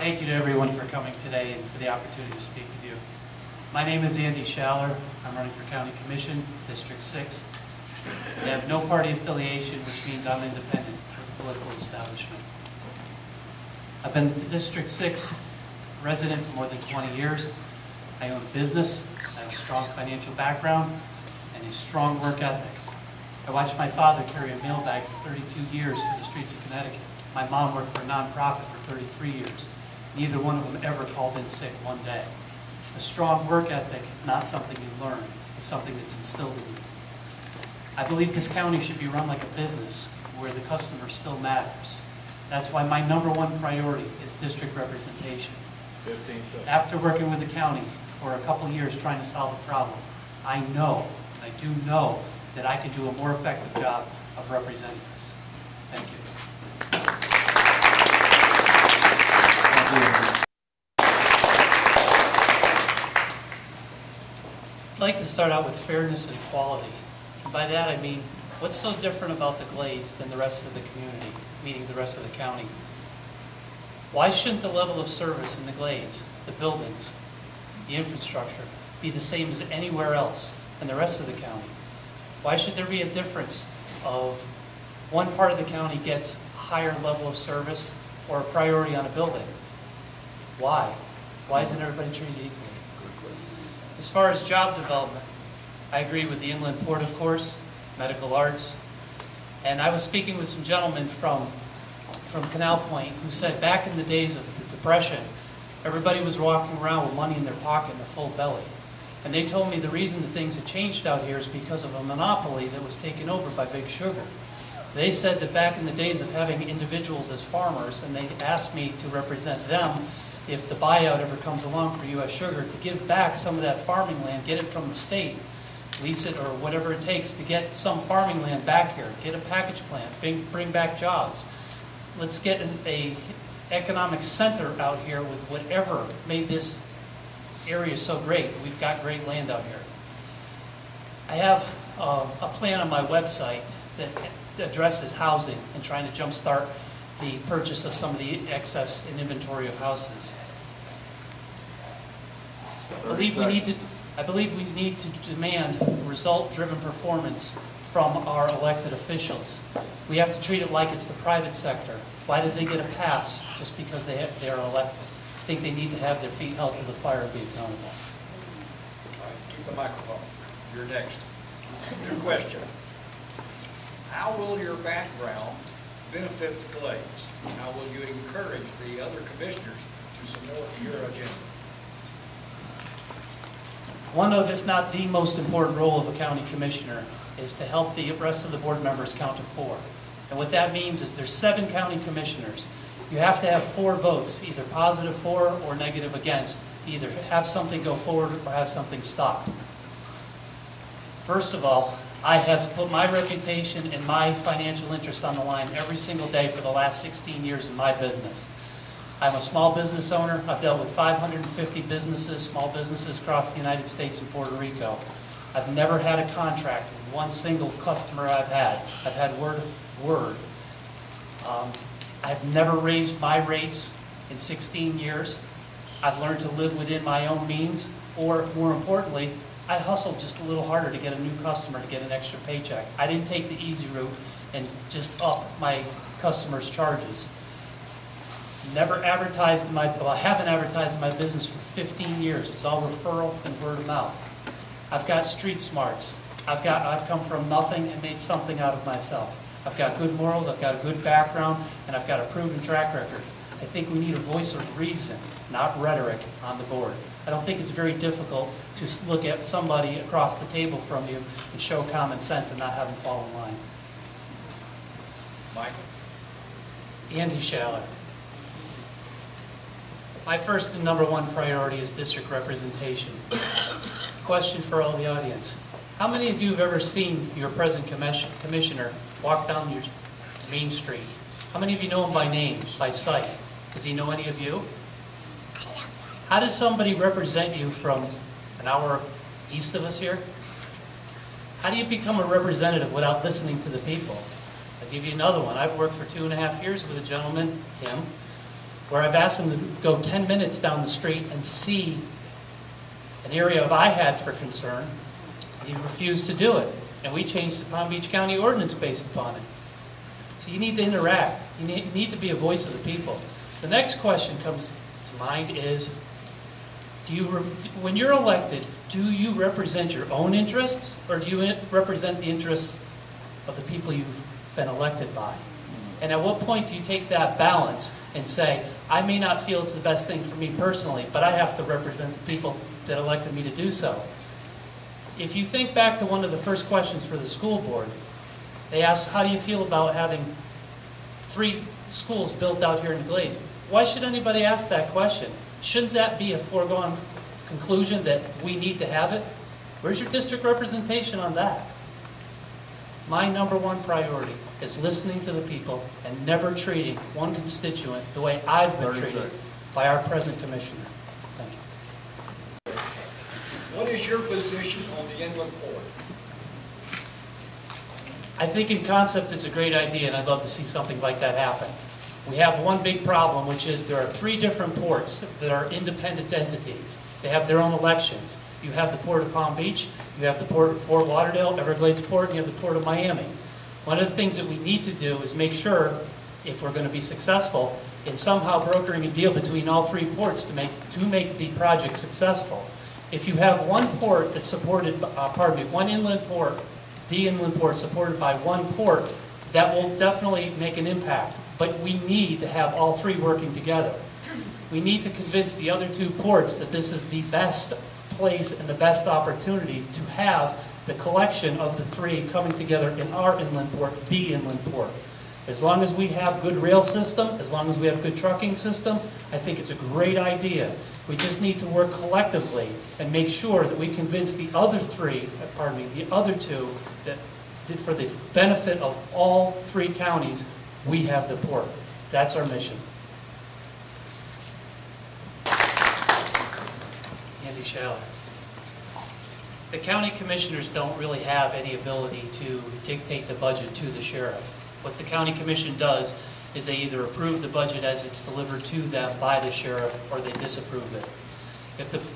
Thank you to everyone for coming today and for the opportunity to speak with you. My name is Andy Schaller. I'm running for County Commission, District 6. I have no party affiliation, which means I'm independent of the political establishment. I've been to District 6 resident for more than 20 years. I own a business, I have a strong financial background, and a strong work ethic. I watched my father carry a mail bag for 32 years through the streets of Connecticut. My mom worked for a nonprofit for 33 years. Neither one of them ever called in sick one day. A strong work ethic is not something you learn, it's something that's instilled in you. I believe this county should be run like a business where the customer still matters. That's why my #1 priority is district representation. After working with the county for a couple years trying to solve a problem, I do know that I can do a more effective job of representing us. Thank you. I'd like to start out with fairness and equality. And by that I mean, what's so different about the Glades than the rest of the community, meaning the rest of the county? Why shouldn't the level of service in the Glades, the buildings, the infrastructure, be the same as anywhere else in the rest of the county? Why should there be a difference of one part of the county gets a higher level of service or a priority on a building? Why? Why isn't everybody treated equally? As far as job development, I agree with the Inland Port, of course, medical arts. And I was speaking with some gentlemen from Canal Point who said back in the days of the Depression, everybody was walking around with money in their pocket and a full belly. And they told me the reason that things had changed out here is because of a monopoly that was taken over by Big Sugar. They said that back in the days of having individuals as farmers, and they asked me to represent them if the buyout ever comes along for U.S. Sugar, to give back some of that farming land, get it from the state, lease it or whatever it takes to get some farming land back here, get a package plant, bring back jobs. Let's get an economic center out here with whatever made this area so great. We've got great land out here. I have a plan on my website that addresses housing and trying to jumpstart the purchase of some of the excess in inventory of houses. I believe we need to demand result-driven performance from our elected officials. We have to treat it like it's the private sector. Why did they get a pass just because they are elected? I think they need to have their feet held to the fire and be accountable. All right, keep the microphone. You're next. Your question. How will your background benefit the Glades? How will you encourage the other commissioners to support your agenda? One of, if not the most important role of a county commissioner is to help the rest of the board members count to 4. And what that means is there's 7 county commissioners. You have to have 4 votes, either positive for or negative against, to either have something go forward or have something stop. First of all, I have put my reputation and my financial interest on the line every single day for the last 16 years in my business. I'm a small business owner. I've dealt with 550 businesses, small businesses across the United States and Puerto Rico. I've never had a contract with one single customer I've had. I've had word. I've never raised my rates in 16 years. I've learned to live within my own means, or more importantly, I hustled just a little harder to get a new customer to get an extra paycheck. I didn't take the easy route and just up my customers' charges. Never advertised I haven't advertised in my business for 15 years. It's all referral and word of mouth. I've got street smarts. I've come from nothing and made something out of myself. I've got good morals, I've got a good background, and I've got a proven track record. I think we need a voice of reason, not rhetoric, on the board. I don't think it's very difficult to look at somebody across the table from you and show common sense and not have them fall in line. Michael? Andy Schaller. My first and #1 priority is district representation. Question for all the audience. How many of you have ever seen your present commissioner walk down your main street? How many of you know him by name, by sight? Does he know any of you? How does somebody represent you from an hour east of us here? How do you become a representative without listening to the people? I'll give you another one. I've worked for 2.5 years with a gentleman, him, where I've asked him to go 10 minutes down the street and see an area of I had for concern, and he refused to do it. And we changed the Palm Beach County ordinance based upon it. So you need to interact. You need to be a voice of the people. The next question comes to mind is, when you're elected, do you represent your own interests, or do you represent the interests of the people you've been elected by? And at what point do you take that balance and say, I may not feel it's the best thing for me personally, but I have to represent the people that elected me to do so? If you think back to one of the first questions for the school board, they asked, how do you feel about having 3 schools built out here in the Glades? Why should anybody ask that question? Shouldn't that be a foregone conclusion that we need to have it? Where's your district representation on that? My #1 priority is listening to the people and never treating one constituent the way I've been treated by our present commissioner. Thank you. What is your position on the inland port? I think in concept it's a great idea, and I'd love to see something like that happen. We have one big problem, which is there are 3 different ports that are independent entities. They have their own elections. You have the Port of Palm Beach, you have the Port of Fort Lauderdale, Everglades Port, and you have the Port of Miami. One of the things that we need to do is make sure, if we're going to be successful, in somehow brokering a deal between all 3 ports to make the project successful. If you have one port that's supported, one inland port, the inland port supported by one port, that will definitely make an impact. But we need to have all 3 working together. We need to convince the other 2 ports that this is the best place and the best opportunity to have the collection of the 3 coming together in our inland port, the inland port. As long as we have good rail system, as long as we have good trucking system, I think it's a great idea. We just need to work collectively and make sure that we convince the other 2, that for the benefit of all 3 counties, we have the port. That's our mission. Andy Schaller. The county commissioners don't really have any ability to dictate the budget to the sheriff. What the county commission does is they either approve the budget as it's delivered to them by the sheriff, or they disapprove it.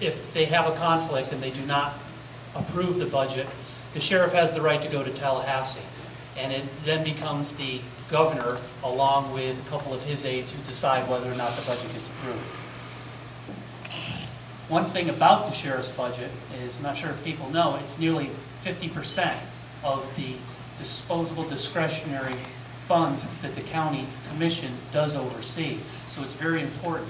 If they have a conflict and they do not approve the budget, the sheriff has the right to go to Tallahassee. And it then becomes the governor, along with a couple of his aides, who decide whether or not the budget gets approved. One thing about the sheriff's budget is, I'm not sure if people know, it's nearly 50% of the disposable discretionary funds that the county commission does oversee. So it's very important.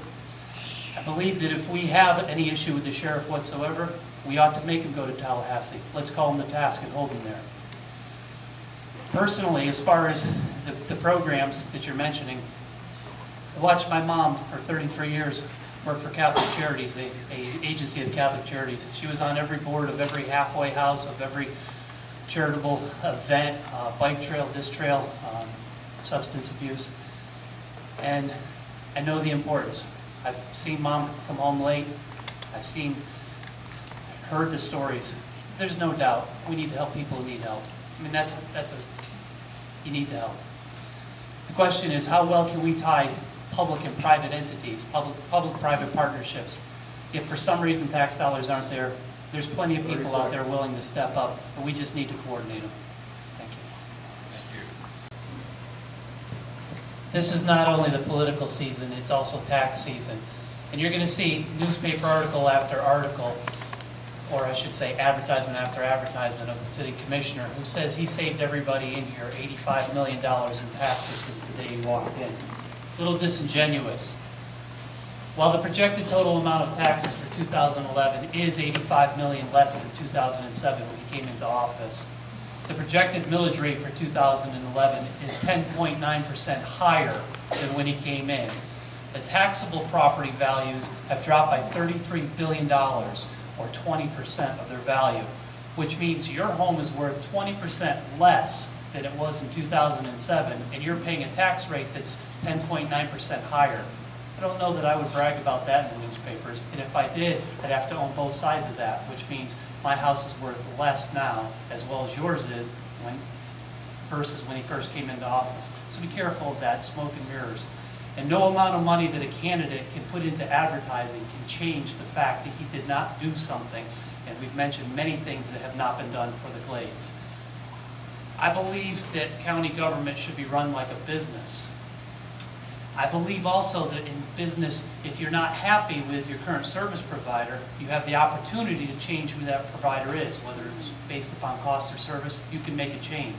I believe that if we have any issue with the sheriff whatsoever, we ought to make him go to Tallahassee. Let's call him to task and hold him there. Personally, as far as the programs that you're mentioning, I watched my mom for 33 years work for Catholic Charities, an agency of Catholic Charities. She was on every board of every halfway house, of every charitable event, bike trail, disc trail, substance abuse. And I know the importance. I've seen Mom come home late. I've heard the stories. There's no doubt we need to help people who need help. I mean, you need to help. The question is, how well can we tie public and private entities, public-private partnerships? If for some reason tax dollars aren't there, there's plenty of people out there willing to step up, but we just need to coordinate them. Thank you. Thank you. This is not only the political season, it's also tax season. And you're going to see newspaper article after article, or I should say advertisement after advertisement, of the city commissioner who says he saved everybody in here $85 million in taxes since the day he walked in. A little disingenuous. While the projected total amount of taxes for 2011 is $85 million less than 2007 when he came into office, the projected millage rate for 2011 is 10.9% higher than when he came in. The taxable property values have dropped by $33 billion, or 20% of their value, which means your home is worth 20% less than it was in 2007, and you're paying a tax rate that's 10.9% higher. I don't know that I would brag about that in the newspapers, and if I did, I'd have to own both sides of that, which means my house is worth less now, as well as yours is, versus when he first came into office. So be careful of that, smoke and mirrors. And no amount of money that a candidate can put into advertising can change the fact that he did not do something. And we've mentioned many things that have not been done for the Glades. I believe that county government should be run like a business. I believe also that in business, if you're not happy with your current service provider, you have the opportunity to change who that provider is. Whether it's based upon cost or service, you can make a change.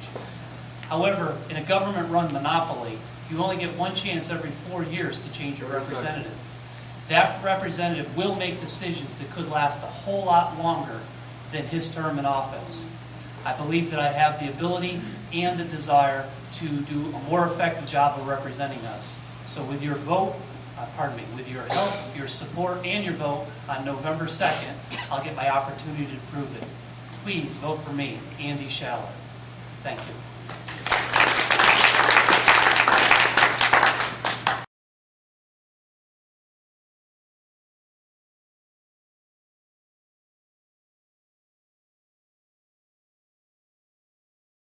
However, in a government-run monopoly, you only get one chance every 4 years to change your representative. That representative will make decisions that could last a whole lot longer than his term in office. I believe that I have the ability and the desire to do a more effective job of representing us. So with your vote, with your help, your support, and your vote on November 2nd, I'll get my opportunity to prove it. Please vote for me, Andy Schaller. Thank you.